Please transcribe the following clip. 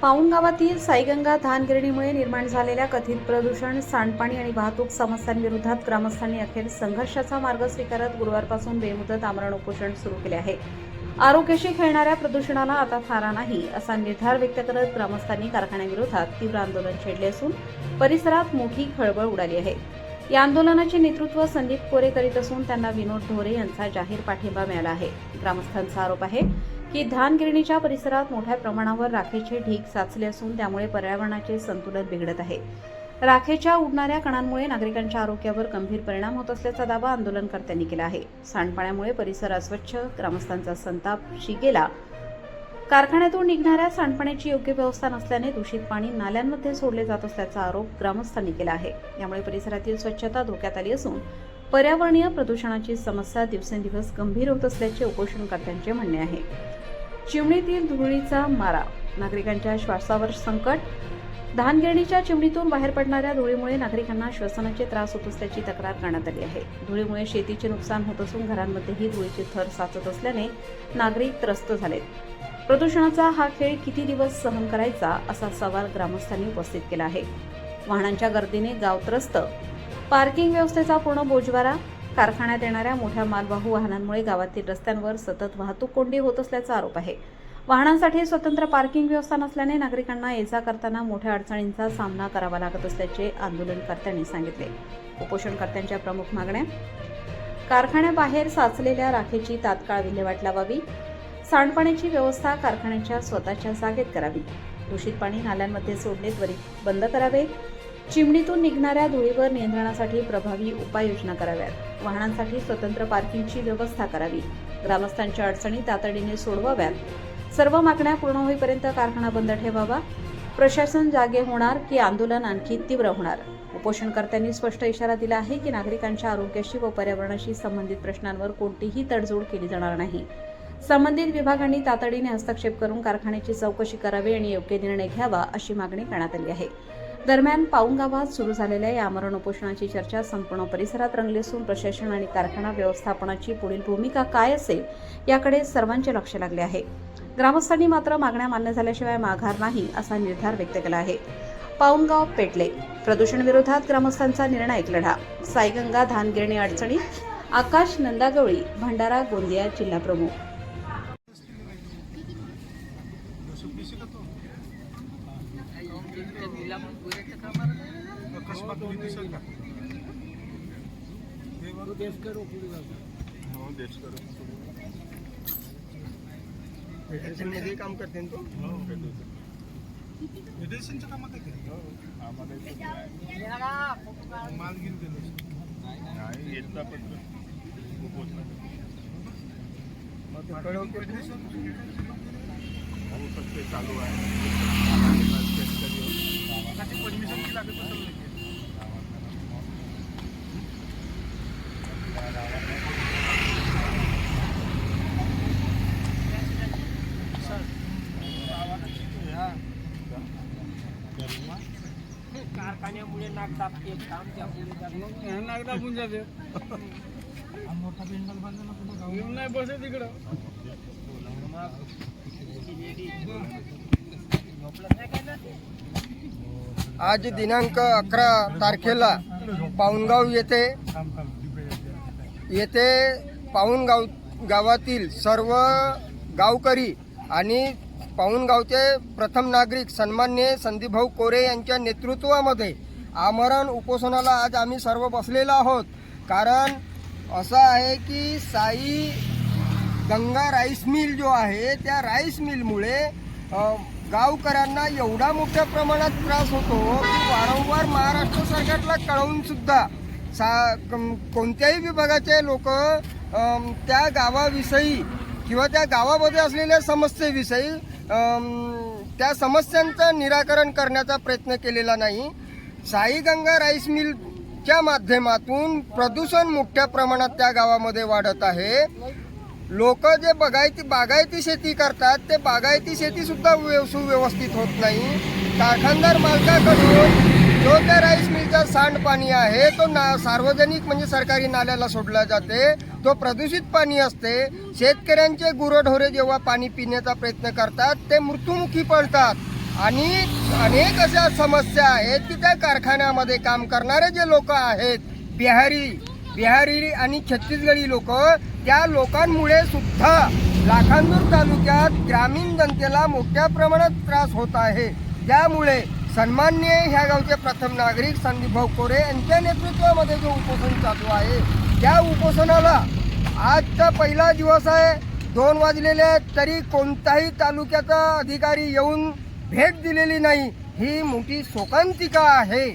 पाऊण गावातील साईगंगा धानगिरणीमुळे निर्माण झालेल्या कथित प्रदूषण, सांडपाणी आणि वाहतूक समस्यांविरोधात ग्रामस्थांनी अखेर संघर्षाचा मार्ग स्वीकारत गुरुवारपासून बेमुदत आमरण उपोषण सुरू केले आहे। आरोग्याशी खेळणाऱ्या प्रदूषणाला आता थारा नाही असा निर्धार व्यक्त करत ग्रामस्थांनी कारखान्याविरोधात तीव्र आंदोलन छेडले असून परिसरात मोठी खळबळ उडाली आहे। या आंदोलनाचे नेतृत्व संदीप कोरे करीत असून त्यांना विनोद ढोरे यांचा जाहीर पाठिंबा मिळाला आहे। ग्रामस्थांचा आरोप आहे की धानगिरणीच्या परिसरात मोठ्या प्रमाणावर राखेचे ढीग साचले असून त्यामुळे पर्यावरणाचे संतुलन बिघडत आहे। राखेच्या उडणाऱ्या कणांमुळे नागरिकांच्या आरोग्यावर गंभीर परिणाम होत असल्याचा दावा आंदोलनकर्त्यांनी केला आहे। सांडपाण्यामुळे परिसर अस्वच्छ, ग्रामस्थांचा संताप शिगेला। कारखान्यातून निघणाऱ्या सांडपाण्याची योग्य व्यवस्था नसल्याने दूषित पाणी नाल्यांमध्ये सोडले जात असल्याचा आरोप ग्रामस्थांनी केला आहे। यामुळे परिसरातील स्वच्छता धोक्यात आली असून पर्यावरणीय प्रदूषणाची समस्या दिवसेंदिवस गंभीर होत असल्याचे उपोषणकर्त्यांचे म्हणणे आहे। चिमणीतील धुळीचा मारा, नागरिकांच्या श्वासावर संकट। धानगिरणीच्या चिमणीतून बाहेर पडणाऱ्या धुळीमुळे नागरिकांना श्वसनाचे त्रास होत असल्याची तक्रार करण्यात आली आहे। धुळीमुळे शेतीचे नुकसान होत असून घरांमध्येही धुळीचे थर साचत असल्याने नागरिक त्रस्त झालेत। प्रदूषणाचा हा खेळ किती दिवस सहन करायचा असा सवाल ग्रामस्थांनी उपस्थित केला आहे। वाहनांच्या गर्दीने गाव त्रस्त, पार्किंग व्यवस्थेचा पूर्ण बोजवारा। कारखान्यात येणाऱ्या मोठ्या मालवाहू वाहनांमुळे गावातील रस्त्यांवर सतत वाहतूक कोंडी होत असल्याचा आरोप आहे। वाहनांसाठी स्वतंत्र पार्किंग व्यवस्था नसल्याने नागरिकांना ये-जा करताना मोठ्या अडचणींचा सामना करावा लागत असल्याचे आंदोलनकर्त्यांनी सांगितले। उपोषणकर्त्यांच्या प्रमुख मागण्या: कारखान्याबाहेर साचलेल्या राखेची तात्काळ विल्हेवाट लावावी, सांडपाण्याची व्यवस्था कारखान्याच्या स्वतःच्या जागेत करावी, दूषित पाणी नाल्यांमध्ये सोडणे त्वरित बंद करावे, चिमणीतून निघणाऱ्या धुळीवर नियंत्रणासाठी प्रभावी उपाययोजना कराव्यात, वाहनांसाठी स्वतंत्र पार्किंगची व्यवस्था करावी, ग्रामस्थांच्या अडचणी तातडीने सोडवाव्यात, सर्व मागण्या पूर्ण होईपर्यंत कारखाना बंद ठेवावा, प्रशासन जागे होणार की आंदोलन आणखी तीव्र होणार। उपोषणकर्त्यांनी स्पष्ट इशारा दिला आहे की नागरिकांच्या आरोग्याशी व पर्यावरणाशी संबंधित प्रश्नांवर कोणतीही तडजोड केली जाणार नाही। संबंधित विभागांनी तातडीने हस्तक्षेप करून कारखान्याची चौकशी करावी आणि योग्य निर्णय घ्यावा अशी मागणी करण्यात आली आहे। दरम्यान पाऊण गावात सुरू झालेल्या या आमरण उपोषणाची चर्चा संपूर्ण परिसरात रंगली असून प्रशासन आणि कारखाना व्यवस्थापनाची पुढील भूमिका काय असेल याकडे सर्वांचे लक्ष लागले आहे। ग्रामस्थांनी मात्र मागण्या मान्य झाल्याशिवाय माघार नाही असा निर्धार व्यक्त केला आहे। पाऊण गाव पेटले, प्रदूषण विरोधात ग्रामस्थांचा निर्णायक लढा। साईगंगा धानगिरणी अडचणी, आकाश नंदागवळी, भंडारा गोंदिया जिल्हा प्रमुख। मध्ये काम करते तो फेडरेशनच्या कामात आहे माल घेऊन गेलो चालू आहे परमिशन लागत असेल कारखान्यामुळे नागदाबते काम त्यामुळे नागदाबून जाते मोठा पेंडल बांधला येऊन नाही बसे तिकडं आज दिनांक 11 तारखेला पाऊणगाव येथे पाऊण गावातील सर्व गावकरी आणि पाऊणगावचे प्रथम नागरिक सन्माननीय संदीपभाऊ कोरे यांच्या नेतृत्वामध्ये आमरण उपोषणाला आज आम्ही सर्व बसलेलो आहोत। कारण असं आहे की साई गंगा राईस मिल जो आहे त्या राईस मिलमुळे गावकऱ्यांना एवढा मोठ्या प्रमाणात त्रास होतो की वारंवार महाराष्ट्र सरकारला कळवून सुद्धा कोणत्याही विभागाचे लोक त्या गावाविषयी किंवा त्या गावामध्ये असलेल्या समस्येविषयी त्या समस्यांचं निराकरण करण्याचा प्रयत्न केलेला नाही। साईगंगा राईस मिलच्या माध्यमातून प्रदूषण मोठ्या प्रमाणात त्या गावामध्ये वाढत आहे। लोक जे बागायती शेती करतात ते बागायती शेती सुद्धा सुव्यवस्थित होत नाही। कारखानदार मालकाकडून जो त्या राईस मिलचा सांडपाणी आहे तो सार्वजनिक म्हणजे सरकारी नाल्याला सोडला जाते, तो प्रदूषित पाणी असते। शेतकऱ्यांचे गुरढोरे जेव्हा पाणी पिण्याचा प्रयत्न करतात ते मृत्युमुखी पडतात। आणि अनेक अशा समस्या आहेत की त्या कारखान्यामध्ये काम करणारे जे लोक आहेत, बिहारी आणि छत्तीसगडी लोक, त्या लोकांमुळे सुद्धा लाखांदूर तालुक्यात ग्रामीण जनतेला मोठ्या प्रमाणात त्रास होत आहे. त्यामुळे सन्माननीय ह्या गावचे प्रथम नागरिक संदीपभाऊ कोरे यांच्या नेतृत्वामध्ये जो उपोषण चालू आहे, त्या उपोषणाला आजचा पहिला दिवस आहे. 2 वाजलेले आहेत तरी कोणताही तालुक्याचा अधिकारी येऊन भेट दिलेली नाही. ही मोठी शोकांतिका आहे.